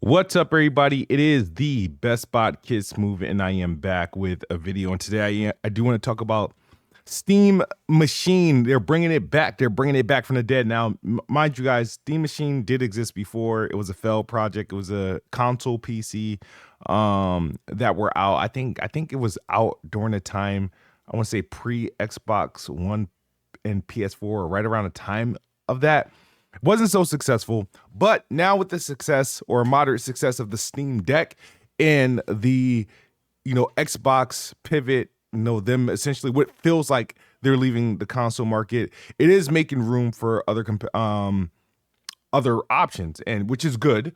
What's up, everybody? It is the Best Spot Kids Move, and I am back with a video. And today I do want to talk about Steam Machine. They're bringing it back. They're bringing it back from the dead. Now, mind you guys, Steam Machine did exist before. It was a failed project. It was a console PC that were out. I think it was out during the time, I want to say pre Xbox One and PS4, right around the time of that. Wasn't so successful, but now with the success or moderate success of the Steam Deck and the Xbox pivot, them essentially what feels like they're leaving the console market, it is making room for other options, and which is good.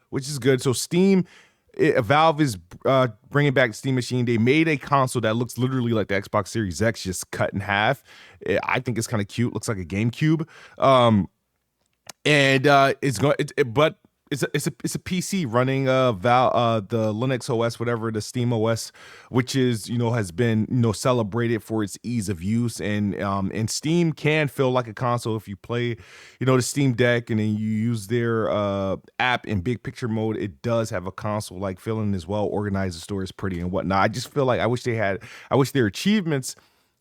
So Valve is bringing back Steam Machine. They made a console that looks literally like the Xbox Series X, just cut in half. I think it's kind of cute. Looks like a GameCube. And it's going, but it's a PC running the Linux OS, whatever, the Steam OS, which is has been celebrated for its ease of use, and Steam can feel like a console if you play the Steam Deck and then you use their app in big picture mode. It does have a console like feeling as well organized. The store is pretty and whatnot. I just feel like I wish their achievements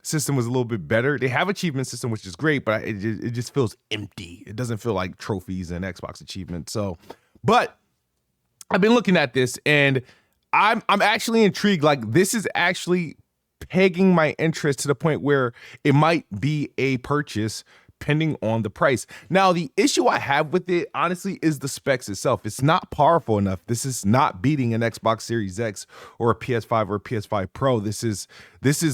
system was a little bit better. They have achievement system, which is great, but it just feels empty. It doesn't feel like trophies and Xbox achievements. So, but I've been looking at this and I'm actually intrigued. Like, this is actually pegging my interest to the point where it might be a purchase depending on the price. Now, the issue I have with it, honestly, is the specs itself. It's not powerful enough. This is not beating an Xbox Series X or a PS5 or a PS5 Pro. This is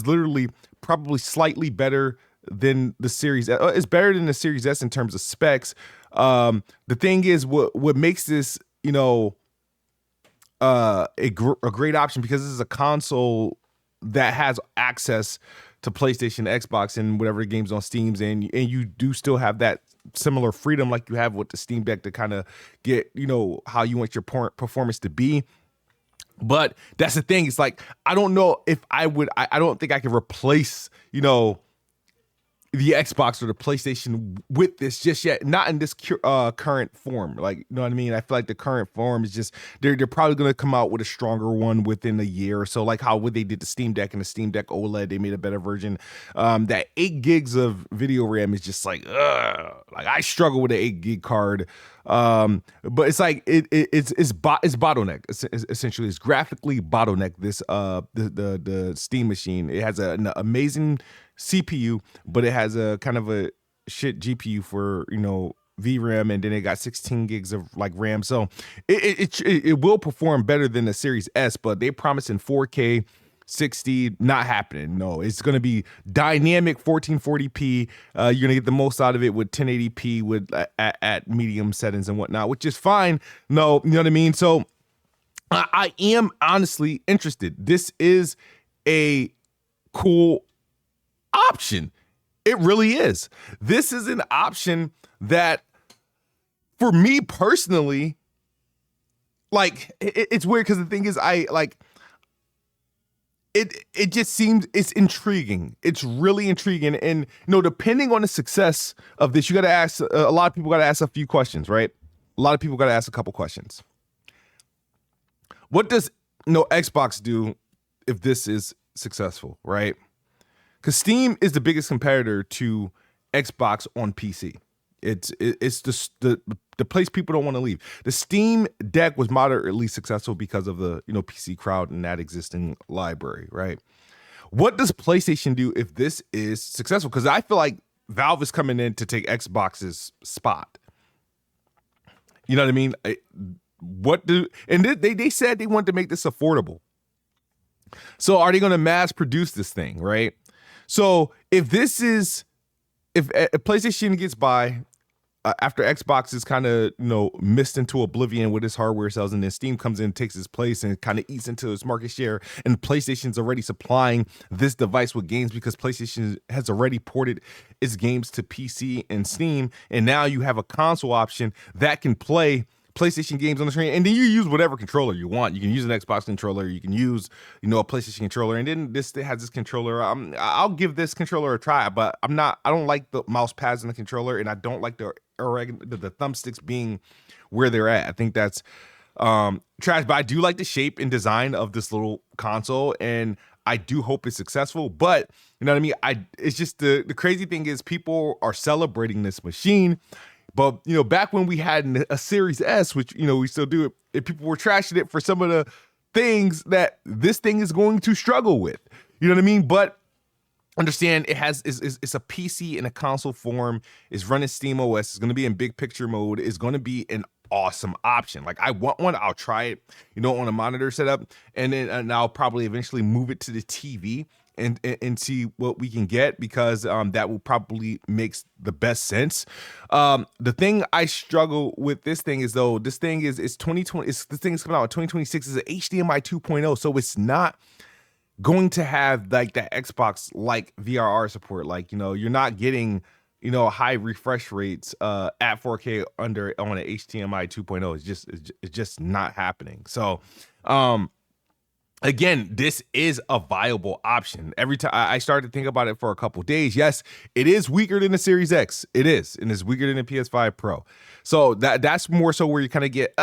literally probably slightly better than the Series. It's better than the Series S in terms of specs. The thing is, what makes this a great option, because this is a console that has access to PlayStation, Xbox, and whatever games on Steam's, and you do still have that similar freedom like you have with the Steam Deck to kind of get how you want your performance to be. But that's the thing. It's like, I don't know if I don't think I can replace the Xbox or the PlayStation with this just yet, not in this current form. Like, you know what I mean? I feel like the current form is just, they're probably going to come out with a stronger one within a year or so, like how they did the Steam Deck and the Steam Deck OLED. They made a better version. That 8 gigs of video RAM is just like, like I struggle with the 8 gig card. But it's like it's bottleneck. Essentially, it's graphically bottleneck. This the Steam Machine. It has an amazing CPU, but it has a kind of a shit GPU for VRAM, and then it got 16 gigs of like RAM. So it will perform better than the Series S, but they promise in 4K 60, not happening. No, it's going to be dynamic 1440p. You're going to get the most out of it with 1080p with at medium settings and whatnot, which is fine. No, you know what I mean? So I am honestly interested. This is a cool option. It really is. This is an option that, for me personally, like, it's weird because the thing is, it just seems, it's intriguing. It's really intriguing. And depending on the success of this, you got to ask, a lot of people got to ask a few questions, right? A lot of people got to ask a couple questions. What does Xbox do if this is successful, right? Because Steam is the biggest competitor to Xbox on PC. It's the place people don't want to leave. The Steam Deck was moderately successful because of the PC crowd and that existing library, right? What does PlayStation do if this is successful? Because I feel like Valve is coming in to take Xbox's spot. You know what I mean? They said they want to make this affordable. So are they going to mass produce this thing, right? So if PlayStation gets by after Xbox is kind of missed into oblivion with its hardware sales, and then Steam comes in, takes its place, and kind of eats into its market share, and PlayStation's already supplying this device with games because PlayStation has already ported its games to PC and Steam, and now you have a console option that can play PlayStation games on the screen, and then you use whatever controller you want. You can use an Xbox controller, you can use a PlayStation controller, and then this has this controller. I'll give this controller a try, but I don't like the mouse pads in the controller, and I don't like the thumbsticks being where they're at. I think that's trash, but I do like the shape and design of this little console, and I do hope it's successful. But you know what I mean? It's just the crazy thing is people are celebrating this machine. But you know, back when we had a Series S, which you know we still do it, if people were trashing it for some of the things that this thing is going to struggle with. You know what I mean? But understand it's a PC in a console form, is running Steam OS, is going to be in big picture mode, is going to be an awesome option. Like I want one, I'll try it, you know, on a monitor setup, and then I'll probably eventually move it to the TV and see what we can get, because that will probably makes the best sense. The thing I struggle with this thing is though this thing is 2020, this thing is coming out in 2026, is an HDMI 2.0, so it's not going to have like that Xbox like VRR support. Like, you know, you're not getting, you know, high refresh rates at 4K under on an HDMI 2.0. It's just not happening. So again, this is a viable option. Every time I started to think about it for a couple days, yes, it is weaker than the Series X. It is, and it's weaker than the PS5 Pro. So that's more so where you kind of get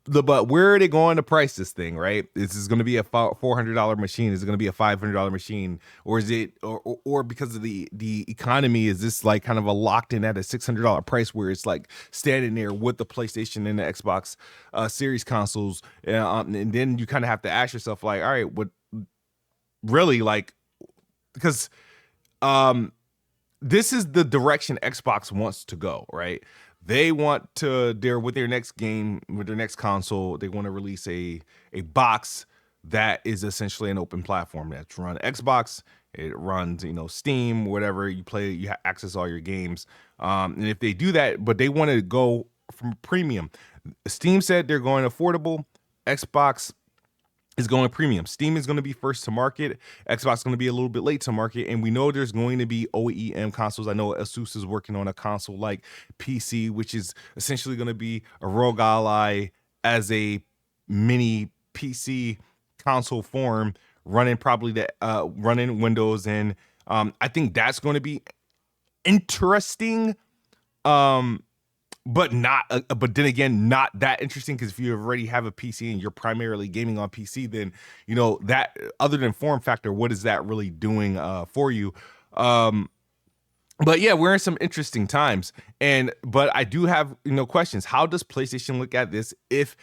but where are they going to price this thing, right? This is going to be a $400 machine. Is it going to be a $500 machine, or is it, or because of the economy, is this like kind of a locked in at a $600 price where it's like standing there with the PlayStation and the Xbox Series consoles, and then you kind of have to ask yourself like, all right, what really, like, because this is the direction Xbox wants to go, right? They want to, with their next game, with their next console, they want to release a box that is essentially an open platform that's run Xbox. It runs, you know, Steam, whatever you play, you access all your games. And if they do that, but they want to go from premium. Steam said they're going affordable. Xbox is going premium. Steam is going to be first to market. Xbox is going to be a little bit late to market, and we know there's going to be OEM consoles. I know Asus is working on a console like PC, which is essentially going to be a ROG Ally as a mini PC console form, running probably running Windows, and I think that's going to be interesting. But not, but then again, not that interesting, because if you already have a PC and you're primarily gaming on PC, then you know that other than form factor, what is that really doing for you? But yeah, we're in some interesting times, but I do have, you know, questions. How does PlayStation look at this if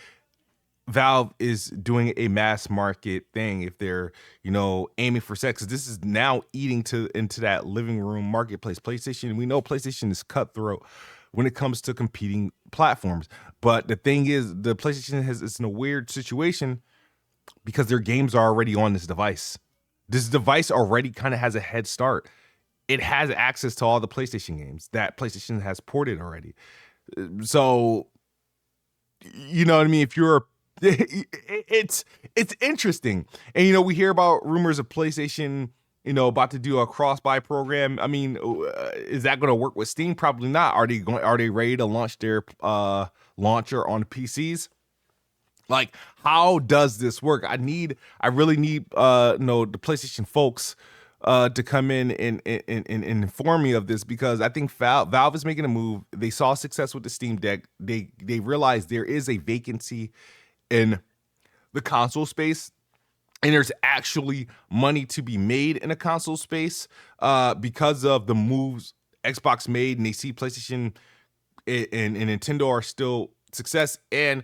Valve is doing a mass market thing, if they're, you know, aiming for sex? Because this is now eating into that living room marketplace. PlayStation, we know PlayStation is cutthroat when it comes to competing platforms. But the thing is, the PlayStation is in a weird situation because their games are already on this device. This device already kind of has a head start. It has access to all the PlayStation games that PlayStation has ported already. So, you know what I mean? If you're it's interesting. And you know, we hear about rumors of PlayStation, you know, about to do a cross-buy program. I mean, is that going to work with Steam? Probably not. Are they ready to launch their launcher on PCs? Like, how does this work? I really need the PlayStation folks to come in and inform me of this, because I think Valve is making a move. They saw success with the Steam Deck. They realized there is a vacancy in the console space, and there's actually money to be made in a console space because of the moves Xbox made, and they see PlayStation and Nintendo are still success, and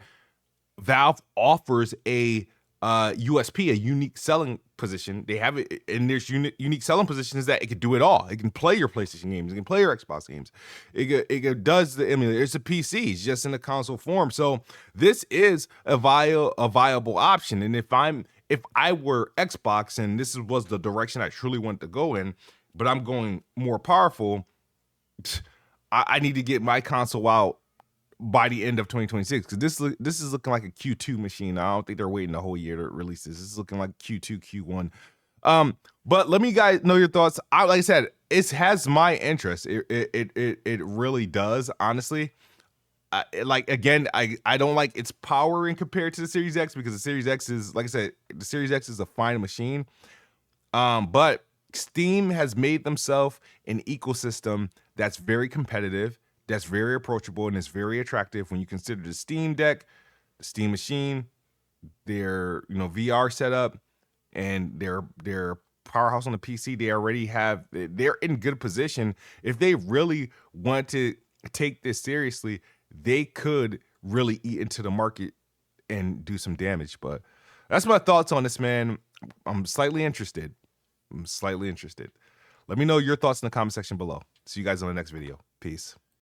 Valve offers a USP, a unique selling position. They have it, and there's unique selling position is that it can do it all. It can play your PlayStation games, it can play your Xbox games, it does the emulator. It's a PC, it's just in the console form. So this is a viable option. And if I were Xbox and this was the direction I truly want to go in, but I'm going more powerful, I need to get my console out by the end of 2026, because this is looking like a Q2 machine. I don't think they're waiting a whole year to release this. This is looking like Q2, Q1. But let me guys know your thoughts. Like I said, it has my interest. It really does, honestly. I don't like its powering compared to the Series X, because the Series X is, like I said, the Series X is a fine machine. But Steam has made themselves an ecosystem that's very competitive, that's very approachable, and it's very attractive when you consider the Steam Deck, Steam Machine, their VR setup, and their powerhouse on the PC. They're in good position. If they really want to take this seriously, they could really eat into the market and do some damage. But that's my thoughts on this, man. I'm slightly interested. Let me know your thoughts in the comment section below. See you guys on the next video. Peace.